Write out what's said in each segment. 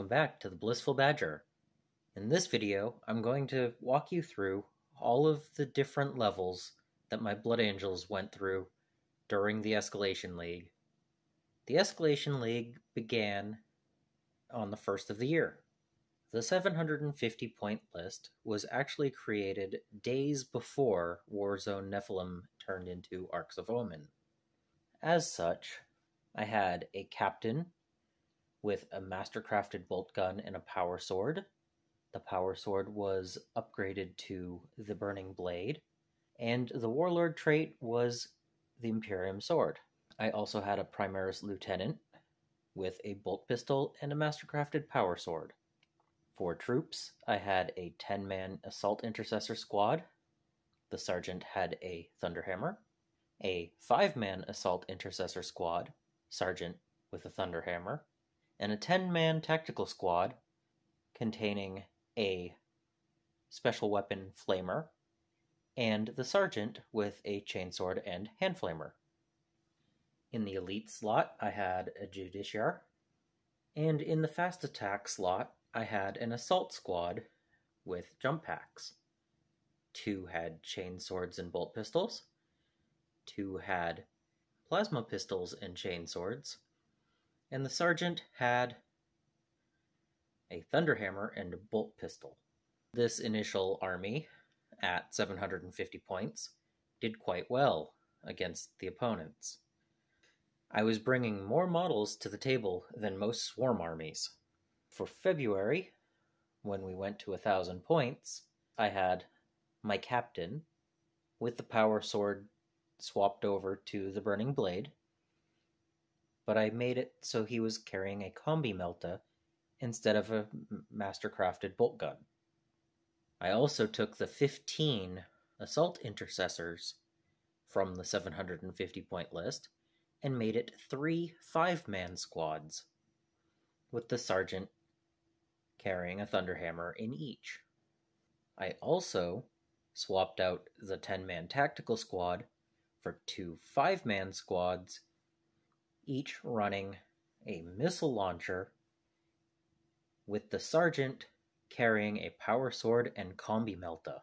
welcome back to the Blissful Badger. In this video, I'm going to walk you through all of the different levels that my Blood Angels went through during the Escalation League. The Escalation League began on the first of the year. The 750 point list was actually created days before Warzone Nephilim turned into Arks of Omen. As such, I had a captain with a mastercrafted bolt gun and a power sword. The power sword was upgraded to the Burning Blade, and the warlord trait was the Imperium sword. I also had a Primaris lieutenant with a bolt pistol and a mastercrafted power sword. For troops, I had a 10-man assault intercessor squad. The sergeant had a thunderhammer, a 5-man assault intercessor squad, sergeant with a thunderhammer, and a 10-man tactical squad containing a special weapon flamer, and the sergeant with a chainsword and hand flamer. In the elite slot, I had a justiciar, and in the fast attack slot, I had an assault squad with jump packs. 2 had chainswords and bolt pistols, 2 had plasma pistols and chainswords, and the sergeant had a thunderhammer and a bolt pistol. This initial army, at 750 points, did quite well against the opponents. I was bringing more models to the table than most swarm armies. For February, when we went to 1,000 points, I had my captain with the power sword swapped over to the Burning Blade, but I made it so he was carrying a combi melta instead of a mastercrafted bolt gun. I also took the 15 assault intercessors from the 750 point list and made it 3 5-man squads, with the sergeant carrying a thunderhammer in each. I also swapped out the 10-man tactical squad for 2 5-man squads, each running a missile launcher, with the sergeant carrying a power sword and combi melta.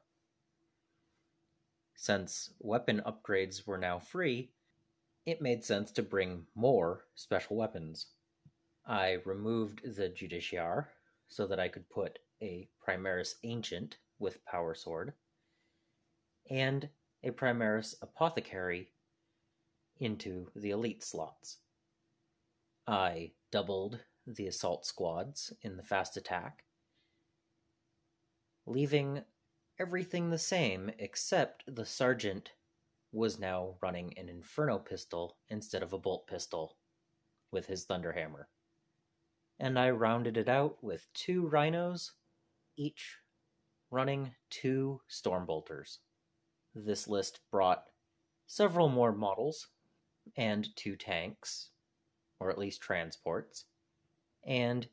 Since weapon upgrades were now free, it made sense to bring more special weapons. I removed the justiciar so that I could put a Primaris Ancient with power sword and a Primaris Apothecary into the elite slots. I doubled the assault squads in the fast attack, leaving everything the same except the sergeant was now running an Inferno pistol instead of a bolt pistol with his thunderhammer. And I rounded it out with 2 rhinos, each running 2 stormbolters. This list brought several more models and 2 tanks, or at least transports, and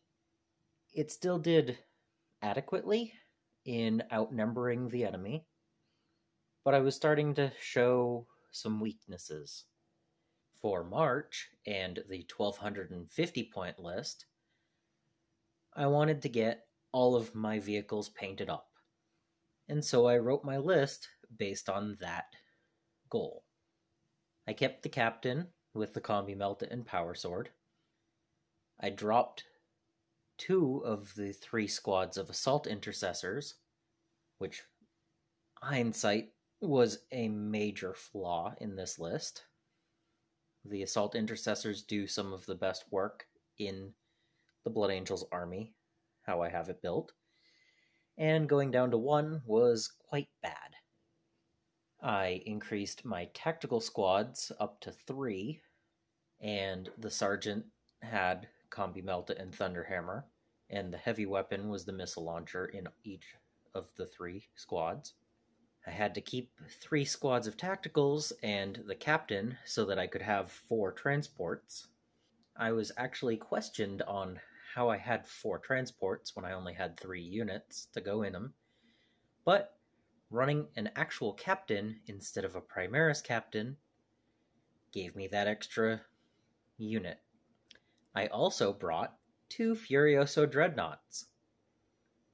it still did adequately in outnumbering the enemy, but I was starting to show some weaknesses. For March and the 1250 point list, I wanted to get all of my vehicles painted up, and so I wrote my list based on that goal. I kept the captain with the combi melta and power sword. I dropped 2 of the 3 squads of assault intercessors, which, hindsight, was a major flaw in this list. The assault intercessors do some of the best work in the Blood Angels army, how I have it built, and going down to 1 was quite bad. I increased my tactical squads up to 3, and the sergeant had combi melta and thunderhammer, and the heavy weapon was the missile launcher in each of the 3 squads. I had to keep 3 squads of tacticals and the captain so that I could have 4 transports. I was actually questioned on how I had 4 transports when I only had 3 units to go in them, but running an actual captain instead of a Primaris captain gave me that extra unit. I also brought 2 Furioso Dreadnoughts,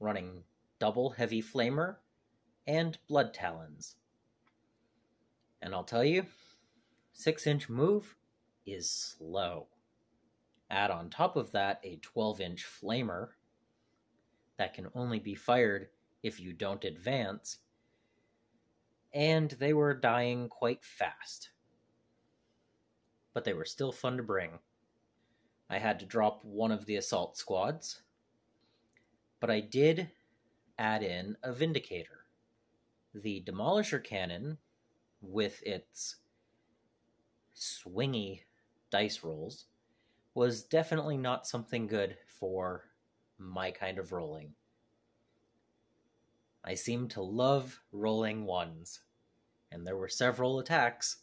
running double Heavy Flamer and Blood Talons. And I'll tell you, 6-inch move is slow. Add on top of that a 12-inch Flamer that can only be fired if you don't advance, and they were dying quite fast. But they were still fun to bring. I had to drop one of the assault squads, but I did add in a Vindicator. The Demolisher Cannon, with its swingy dice rolls, was definitely not something good for my kind of rolling. I seem to love rolling ones, and there were several attacks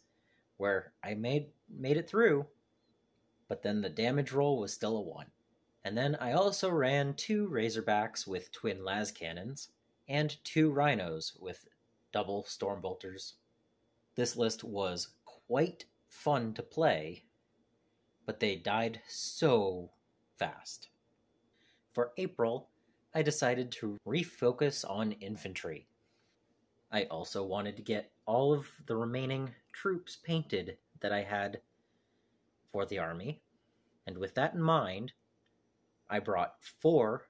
where I made it through, but then the damage roll was still a 1. And then I also ran 2 Razorbacks with twin las cannons, and 2 Rhinos with double Stormbolters. This list was quite fun to play, but they died so fast. For April, I decided to refocus on infantry. I also wanted to get all of the remaining troops painted that I had for the army, and with that in mind, I brought 4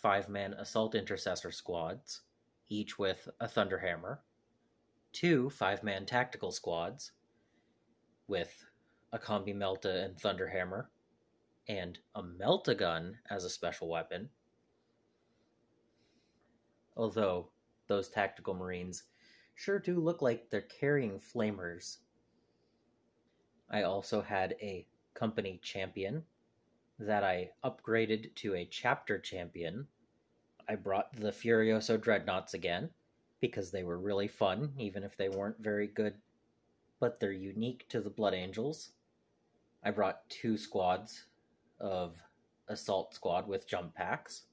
5-man Assault Intercessor squads, each with a Thunderhammer, 2 5-man Tactical squads, with a Combi Melta and Thunderhammer, and a Meltagun as a special weapon, although those tactical marines sure do look like they're carrying flamers. I also had a company champion that I upgraded to a chapter champion. I brought the Furioso Dreadnoughts again, because they were really fun, even if they weren't very good, but they're unique to the Blood Angels. I brought 2 squads of Assault Squad with jump packs,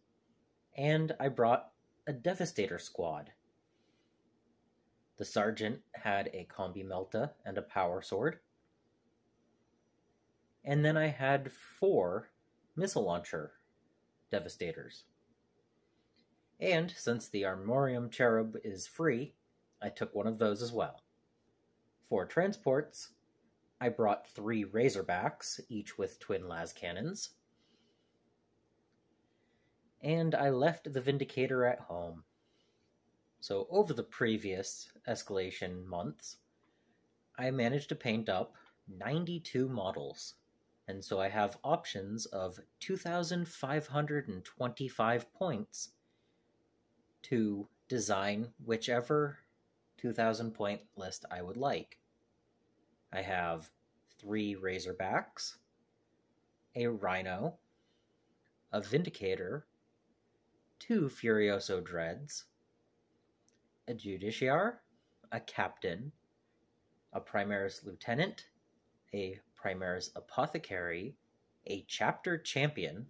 and I brought a Devastator squad. The Sergeant had a Combi Melta and a Power Sword, and then I had 4 Missile Launcher Devastators. And since the Armorium Cherub is free, I took one of those as well. For transports, I brought 3 Razorbacks, each with twin las cannons, and I left the Vindicator at home. So over the previous Escalation months, I managed to paint up 92 models, and so I have options of 2,525 points to design whichever 2,000 point list I would like. I have 3 Razorbacks, a Rhino, a Vindicator, 2 Furioso Dreads, a Justiciar, a Captain, a Primaris Lieutenant, a Primaris Apothecary, a Chapter Champion,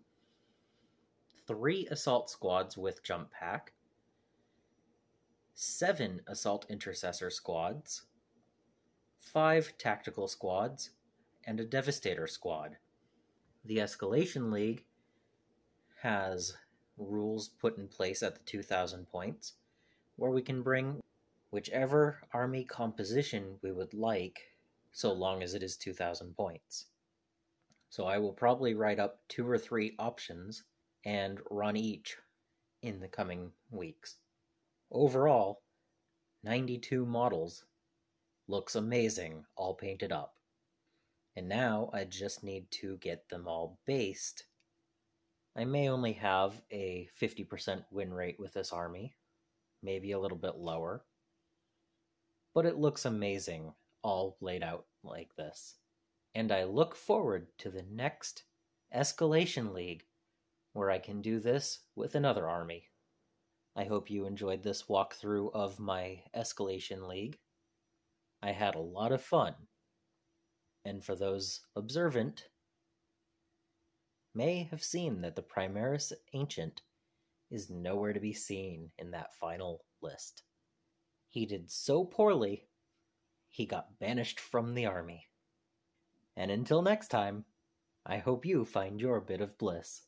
3 Assault Squads with Jump Pack, 7 Assault Intercessor Squads, 5 Tactical Squads, and a Devastator Squad. The Escalation League has rules put in place at the 2,000 points, where we can bring whichever army composition we would like, so long as it is 2,000 points. So I will probably write up 2 or 3 options and run each in the coming weeks. Overall, 92 models. Looks amazing, all painted up. And now I just need to get them all based. I may only have a 50% win rate with this army, maybe a little bit lower, but it looks amazing all laid out like this. And I look forward to the next Escalation League, where I can do this with another army. I hope you enjoyed this walkthrough of my Escalation League. I had a lot of fun, and for those observant, may have seen that the Primaris Ancient is nowhere to be seen in that final list. He did so poorly, he got banished from the army. And until next time, I hope you find your bit of bliss.